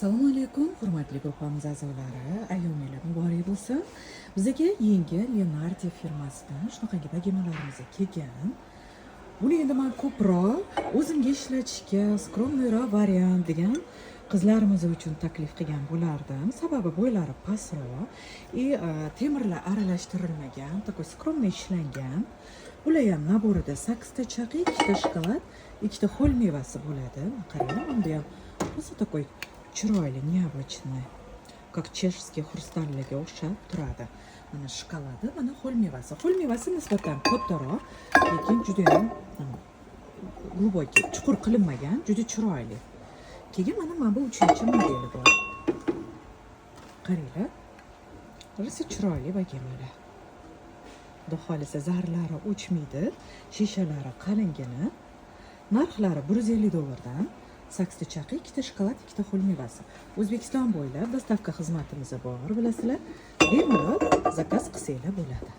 Assalomu alaykum, hurmatli guruhimiz a'zolari, ayyominglar muborak bo'lsin. Bizga yengil Leonardo firmasidan shunaqangi bagemalarimiz kelgan. Buni endi men ko'proq o'zimga ishlatishga skromniyroq variant degan qizlarimiz uchun taklif qilgan bo'lardim. Sababi bo'ylari pastroq temirlar aralashtirilmagan, такой скромный ishlangan. Bular ham naborida 8 ta chaqi, 2 ta shokolad, 2 ta ho'l mevasi bo'ladi. Qarang, bunda ham o'zi такой chiroyli, необычный, как чешский xrustallarga o'xshab turadi. Mana shokoladi, mana ho'l mevasi. Ho'l mevasi nisbatan kattaroq, lekin juda ham глубокий, chuqur qilinmagan, juda chiroyli. Keyin mana bu 3-modeli bor. Qaranglar. Rosa chiroyli bagemalar. Xudo xolisa zarlari o'chmaydi, shishalari qalingina. Narxlari $150 dan. 8 ta chaqi, 2 ta shokolad, 2 ta ho'l mevasi. O'zbekiston bo'ylab dostavka xizmatimiz bor, bilasizlar. Bemalol zakaz qilsanglar bo'ladi.